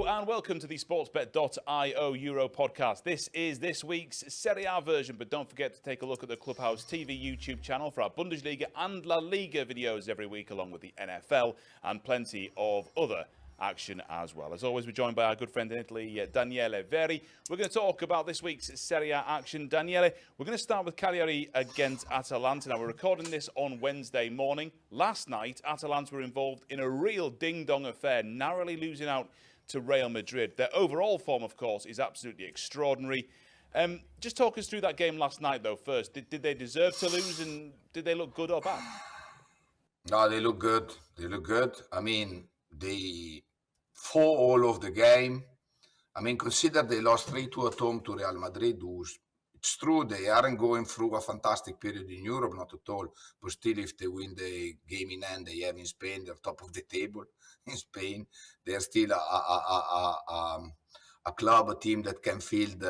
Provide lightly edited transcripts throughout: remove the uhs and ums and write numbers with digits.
and welcome to the sportsbet.io Euro podcast. This is this week's Serie A version, but don't forget to take a look at the Clubhouse TV YouTube channel for our Bundesliga and La Liga videos every week, along with the NFL and plenty of other action as well. As always, we're joined by our good friend in Italy, Daniele Veri. We're going to talk about this week's Serie A action. Daniele, we're going to start with Cagliari against Atalanta. Now, we're recording this on Wednesday morning. Last night, Atalanta were involved in a real ding-dong affair, narrowly losing out to Real Madrid. Their overall form, of course, is absolutely extraordinary. Just talk us through that game last night, though, first. Did they deserve to lose, and did they look good or bad? No, they look good. They look good. I mean, they fought all of the game. I mean, consider they lost 3-2 at home to Real Madrid. It's true, they aren't going through a fantastic period in Europe, not at all. But still, if they win the game in hand they have in Spain, they're top of the table in Spain. They're still a club, a team that can field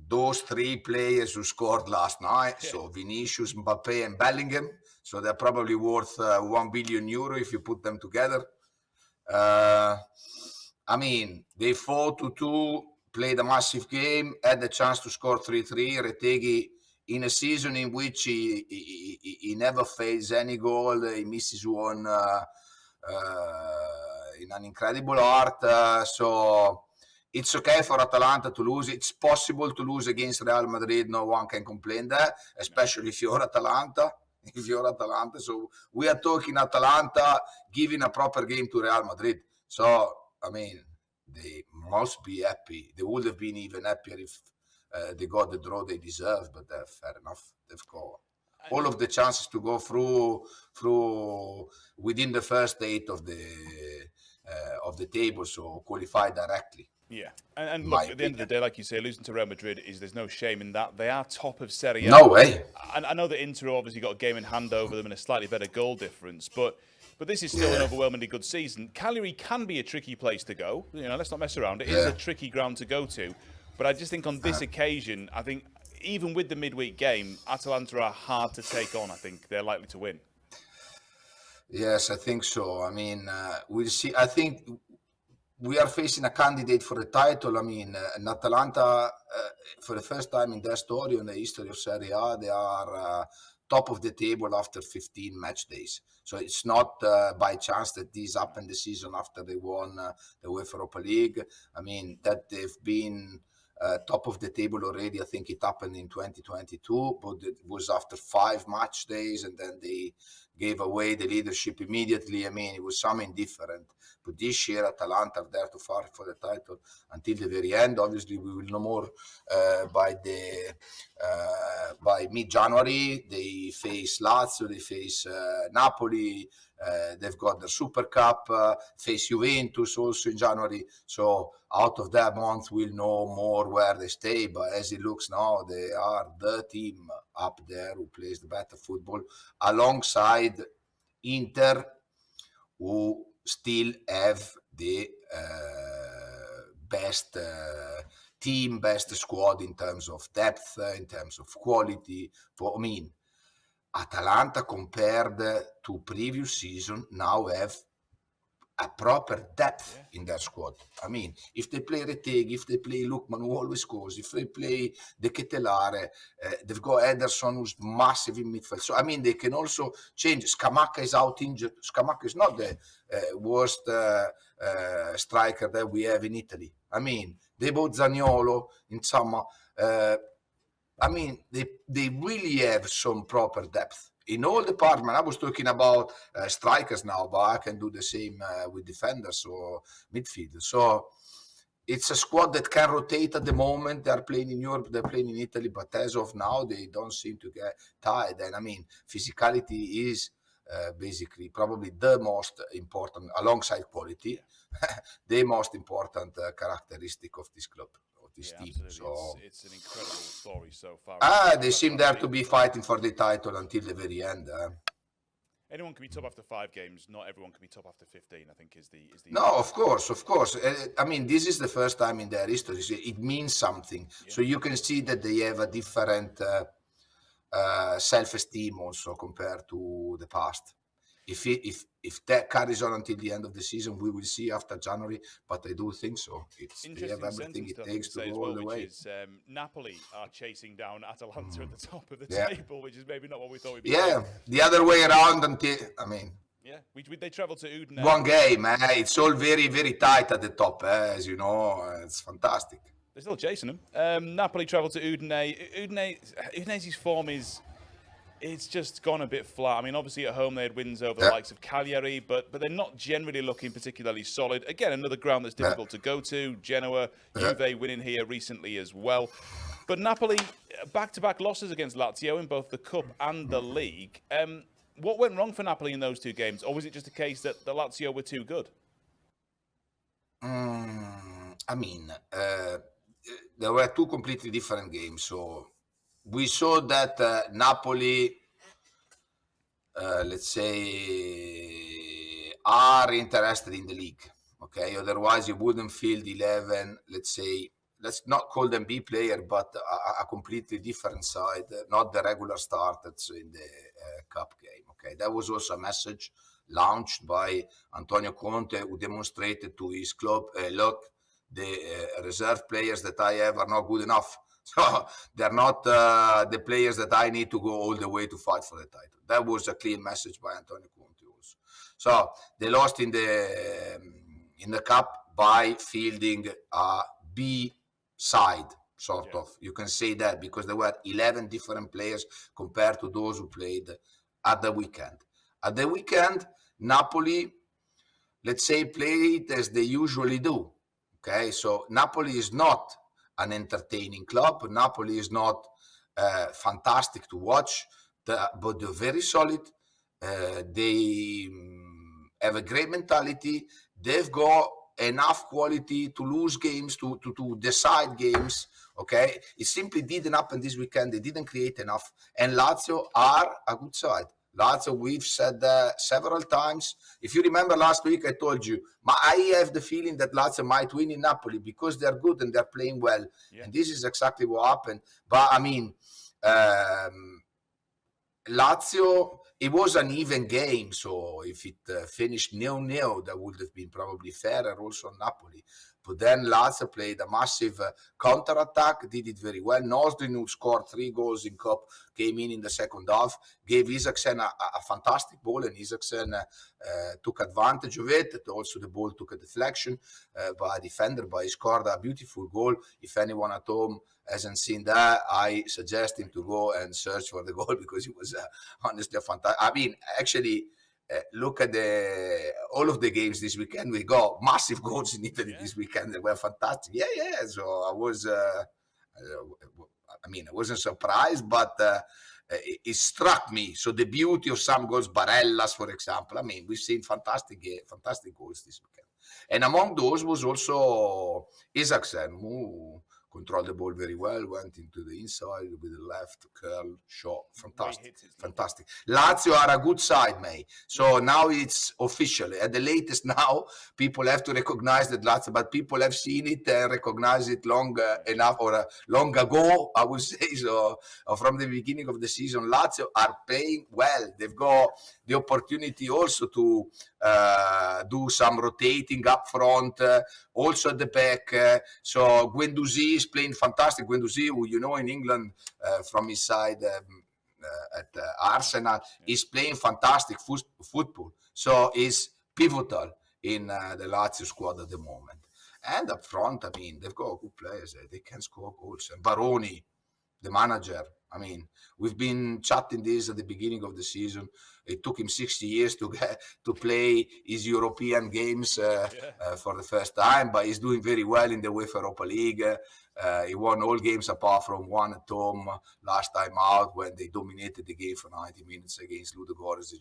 those three players who scored last night. Yeah. So Vinicius, Mbappe, and Bellingham. So they're probably worth 1 billion euro if you put them together. I mean, they fought 2-2, played a massive game, had the chance to score 3-3. Retegui, in a season in which he never fails any goal, he misses one in an incredible art. So it's okay for Atalanta to lose. It's possible to lose against Real Madrid. No one can complain there, especially if you're Atalanta. So we are talking Atalanta giving a proper game to Real Madrid. So, I mean, they must be happy. They would have been even happier if they got the draw they deserve, but fair enough. They've got all of the chances to go through within the first 8 of the table, so qualify directly. Yeah, and look, at the end of the day, like you say, losing to Real Madrid there's no shame in that. They are top of Serie A. No way. And I know that Inter obviously got a game in hand over them and a slightly better goal difference, but this is still an overwhelmingly good season. Cagliari can be a tricky place to go. You know, let's not mess around. It is a tricky ground to go to, but I just think on this occasion, I think even with the midweek game, Atalanta are hard to take on. I think they're likely to win. Yes, I think so. I mean, we'll see. I think we are facing a candidate for the title. I mean, Atalanta, for the first time in their story, in the history of Serie A, they are top of the table after 15 match days. So it's not by chance that this happened the season after they won the UEFA Europa League. I mean, that they've been top of the table already. I think it happened in 2022, but it was after 5 match days, and then they gave away the leadership immediately. I mean, it was something different. But this year, Atalanta are there to fight for the title until the very end. Obviously, we will know more by mid-January. They face Lazio, they face Napoli. They've got the Super Cup, face Juventus also in January. So out of that month, we'll know more where they stay. But as it looks now, they are the team up there who plays the better football, alongside Inter, who still have the best team, best squad in terms of depth, in terms of quality. But I mean, Atalanta compared to previous season now have a proper depth in their squad. I mean, if they play Retegui, if they play Lookman, who always scores, if they play De Ketelare, they've got Ederson, who's massive in midfield. So, I mean, they can also change. Scamacca is out injured. Scamacca is not the worst striker that we have in Italy. I mean, Debo Zaniolo, insomma, I mean, they really have some proper depth in all departments. I was talking about strikers now, but I can do the same with defenders or midfielders. So it's a squad that can rotate at the moment. They're playing in Europe, they're playing in Italy, but as of now, they don't seem to get tired. And I mean, physicality is basically probably the most important, alongside quality, the most important characteristic of this club. Team. So it's an incredible story so far. They seem there to be fighting for the title until the very end. Anyone can be top after 5 games. Not everyone can be top after 15. I think is the. No, of course. I mean, this is the first time in their history. So it means something. Yeah. So you can see that they have a different self-esteem also compared to the past. If that carries on until the end of the season, we will see after January. But I do think so. They have Interesting everything sentence it I think takes to to say go as all well, the which way. is Napoli are chasing down Atalanta at the top of the Yeah, table, which is maybe not what we thought we'd be yeah. saying. The other way around. Yeah, they travel to Udine. One game, it's all very, very tight at the top, as you know. It's fantastic. They're still chasing them. Napoli travel to Udine. Udinese's form it's just gone a bit flat. I mean, obviously at home they had wins over the Yeah, likes of Cagliari, but they're not generally looking particularly solid. Again, another ground that's yeah, difficult to go to. Genoa, yeah. Juve winning here recently as well. But Napoli, back-to-back losses against Lazio in both the Cup and the League. What went wrong for Napoli in those two games? Or was it just a case that the Lazio were too good? There were two completely different games. So we saw that Napoli, let's say, are interested in the league. Okay, otherwise you wouldn't field 11. Let's not call them B player, but a completely different side, not the regular starters in the cup game. Okay, that was also a message launched by Antonio Conte, who demonstrated to his club, look, the reserve players that I have are not good enough. So they're not the players that I need to go all the way to fight for the title. That was a clear message by Antonio Conte also. So they lost in the cup by fielding a B side, sort of. You can say that because there were 11 different players compared to those who played at the weekend. At the weekend, Napoli, let's say, played as they usually do. Okay, so Napoli is not an entertaining club. Napoli is not fantastic to watch, but they're very solid. They have a great mentality. They've got enough quality to lose games, to decide games. Okay, it simply didn't happen this weekend. They didn't create enough. And Lazio are a good side. Lazio, we've said several times. If you remember last week, I told you, I have the feeling that Lazio might win in Napoli because they're good and they're playing well. Yeah. And this is exactly what happened. But Lazio, it was an even game. So if it finished 0-0, that would have been probably fairer also on Napoli. But then Lazio played a massive counter-attack, did it very well. Nozdrin, who scored 3 goals in Cup, came in the second half, gave Isaksen a fantastic ball, and Isaksen took advantage of it. Also, the ball took a deflection by a defender, but he scored a beautiful goal. If anyone at home hasn't seen that, I suggest him to go and search for the goal because it was honestly a fantastic. Actually, look at all of the games this weekend. We got massive goals in Italy this weekend. They were fantastic. Yeah. So I was, I wasn't surprised, but it struck me. So the beauty of some goals, Barellas, for example. We've seen fantastic goals this weekend. And among those was also Isaksen, who controlled the ball very well, went into the inside with the left curl shot. Fantastic. Lazio are a good side, mate. So now it's official. At the latest now, people have to recognize that Lazio, but people have seen it and recognized it long enough, or long ago, I would say. So from the beginning of the season, Lazio are playing well. They've got the opportunity also to do some rotating up front, also at the back. So Guendouzi is playing fantastic. Guendouzi, who you know in England from his side at Arsenal, is playing fantastic football. So is pivotal in the Lazio squad at the moment. And up front, they've got good players. They can score goals. And Baroni, the manager, we've been chatting this at the beginning of the season. It took him 60 years to play his European games for the first time, but he's doing very well in the UEFA Europa League. He won all games apart from one at home last time out when they dominated the game for 90 minutes against Ludogorets.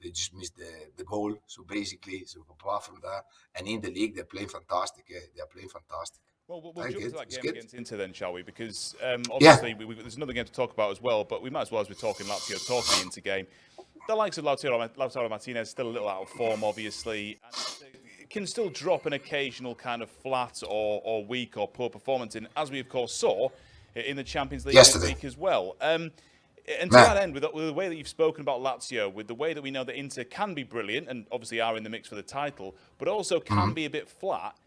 They just missed the goal. So basically, apart from that, and in the league, they're playing fantastic. They are playing fantastic. Well, we'll jump to that game against Inter then, shall we? Because obviously there's another game to talk about as well, but we might as well, as we're talking Lazio, talk the Inter game. The likes of Lautaro Martinez still a little out of form, obviously, and can still drop an occasional kind of flat or weak or poor performance in, as we of course saw in the Champions League this week as well. And to that end, with the way that you've spoken about Lazio, with the way that we know that Inter can be brilliant and obviously are in the mix for the title, but also can be a bit flat,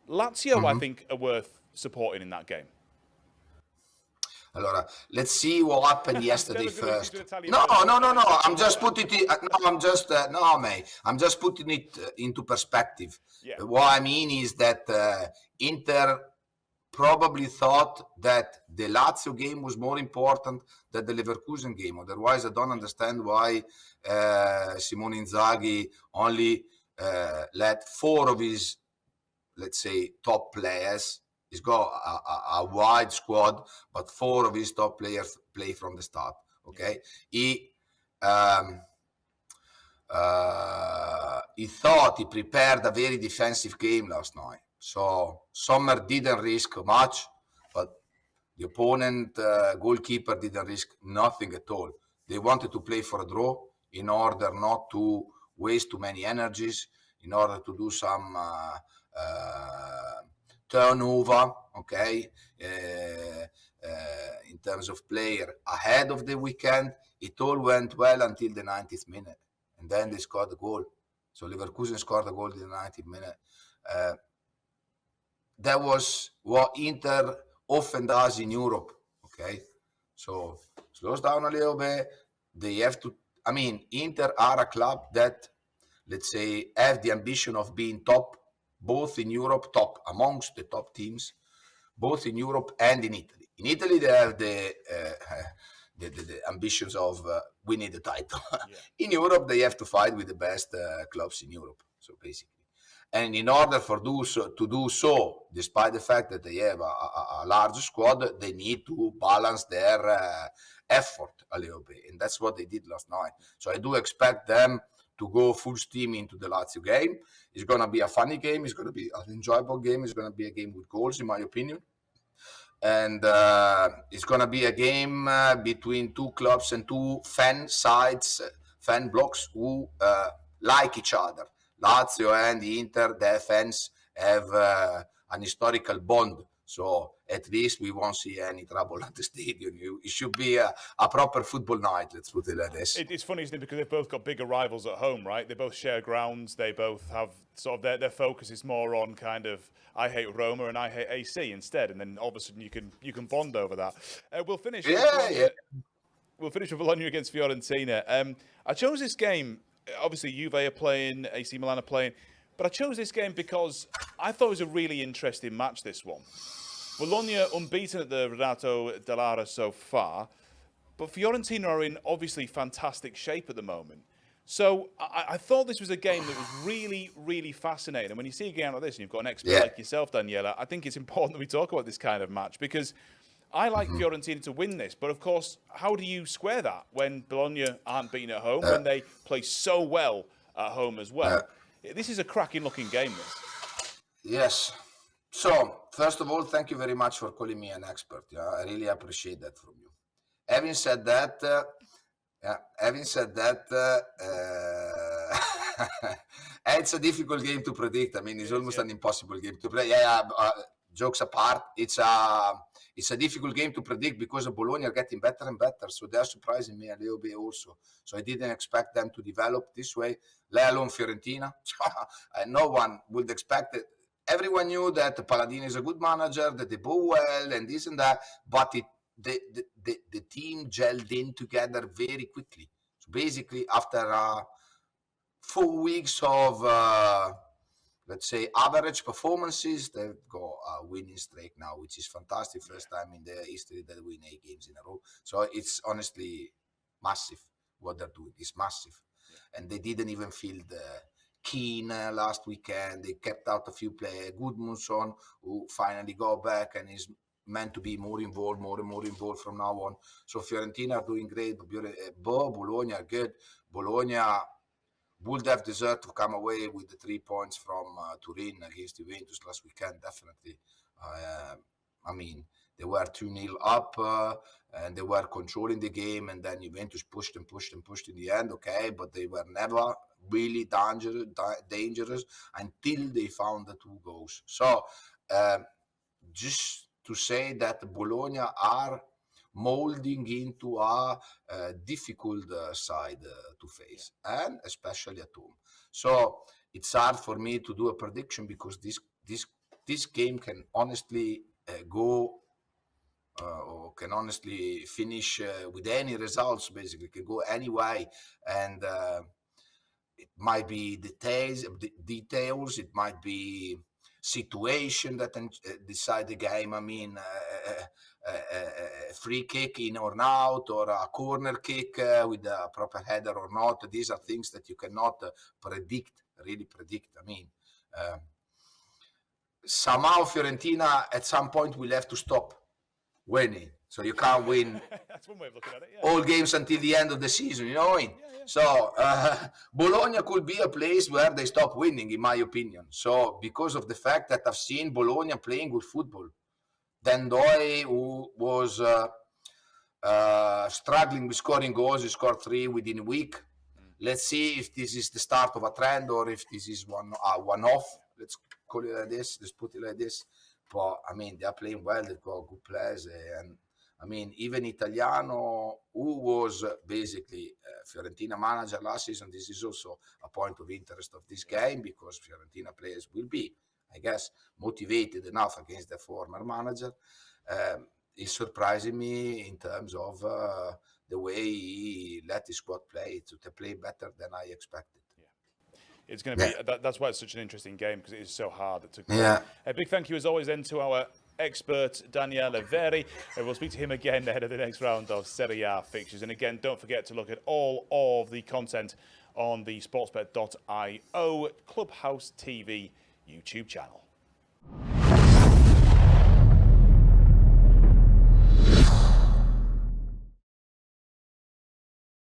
Lazio, I think, are worth supporting in that game. Allora, let's see what happened yesterday first. No, I'm just putting it. I'm just putting it into perspective. Yeah. What I mean is that Inter probably thought that the Lazio game was more important than the Leverkusen game. Otherwise, I don't understand why Simone Inzaghi only let 4 of his, let's say, top players. He's got a wide squad, but 4 of his top players play from the start. Okay, he thought he prepared a very defensive game last night. So Sommer didn't risk much, but the opponent goalkeeper didn't risk nothing at all. They wanted to play for a draw in order not to waste too many energies, in order to do some turnover, okay, in terms of player ahead of the weekend. It all went well until the 90th minute, and then they scored a goal. So Leverkusen scored a goal in the 90th minute. That was what Inter often does in Europe, okay? So slows down a little bit. They have to, I mean, Inter are a club that, let's say, have the ambition of being top, both in Europe, top amongst the top teams, both in Europe and in Italy. In Italy, they have the ambitions of winning the title. Yeah. In Europe, they have to fight with the best clubs in Europe. So basically, and in order to do so, despite the fact that they have a large squad, they need to balance their effort a little bit, and that's what they did last night. So I do expect them to go full steam into the Lazio game. It's going to be a funny game. It's going to be an enjoyable game. It's going to be a game with goals, in my opinion. And it's going to be a game between 2 clubs and 2 fan sides, fan blocks who like each other. Lazio and Inter, their fans have an historical bond. So at least we won't see any trouble at the stadium. It should be a proper football night, let's put it like this. It's funny, isn't it, because they've both got bigger rivals at home, right? They both share grounds. They both have sort of their focus is more on kind of I hate Roma and I hate AC instead, and then all of a sudden you can bond over that. We'll finish. We'll finish with Bologna against Fiorentina. I chose this game. Obviously, Juve are playing, AC Milan are playing, but I chose this game because I thought it was a really interesting match. This one, Bologna unbeaten at the Renato Dall'Ara so far, but Fiorentina are in obviously fantastic shape at the moment. So I thought this was a game that was really, really fascinating. And when you see a game like this, and you've got an expert like yourself, Daniela, I think it's important that we talk about this kind of match because I like Fiorentina to win this. But of course, how do you square that when Bologna aren't beaten at home, when they play so well at home as well? This is a cracking looking game, this. Yes. So, first of all, thank you very much for calling me an expert. Yeah, I really appreciate that from you. Having said that, it's a difficult game to predict. I mean, it's almost an impossible game to play. Jokes apart, it's a difficult game to predict because Bologna are getting better and better. So they're surprising me a little bit also. So I didn't expect them to develop this way, let alone Fiorentina. No one would expect it. Everyone knew that Palladini is a good manager, that they bow well and this and that, but the team gelled in together very quickly. So basically, after 4 weeks of, let's say, average performances, they've got a winning streak now, which is fantastic. First time in their history that they win 8 games in a row. So it's honestly massive what they're doing. It's massive. And they didn't even feel the keen last weekend. They kept out a few players. Gudmundsson, who finally got back and is meant to be more and more involved from now on. So Fiorentina are doing great. Bologna are good. Bologna would have deserved to come away with the 3 points from Turin against Juventus last weekend, definitely. I mean, they were 2-0 up and they were controlling the game, and then Juventus pushed in the end, okay, but they were never really dangerous until they found the 2 goals. So just to say that Bologna are molding into a difficult side to face, and especially at home. So it's hard for me to do a prediction because this game can honestly go or can honestly finish with any results. Basically, can go any way, and it might be details. It might be situation that decide the game. I mean, a free kick in or out, or a corner kick with a proper header or not. These are things that you cannot really predict. I mean, somehow Fiorentina at some point will have to stop winning. So you can't win That's one way of looking at it, yeah. all games until the end of the season, you know what I mean? Yeah. So Bologna could be a place where they stop winning, in my opinion. So because of the fact that I've seen Bologna playing good football, Dendoi, who was struggling with scoring goals, he scored 3 within a week. Let's see if this is the start of a trend or if this is one-off. Let's call it like this. Let's put it like this. But I mean, they are playing well. They've got good players, and I mean, even Italiano, who was basically Fiorentina manager last season, this is also a point of interest of this game because Fiorentina players will be, I guess, motivated enough against their former manager. He's surprising me in terms of the way he let his squad play, to play better than I expected. It's going to be, that's why it's such an interesting game, because it is so hard to play. Yeah. A big thank you as always then to our expert Daniele Veri, and we'll speak to him again ahead of the next round of Serie A fixtures. And again, don't forget to look at all of the content on the sportsbet.io Clubhouse TV YouTube channel.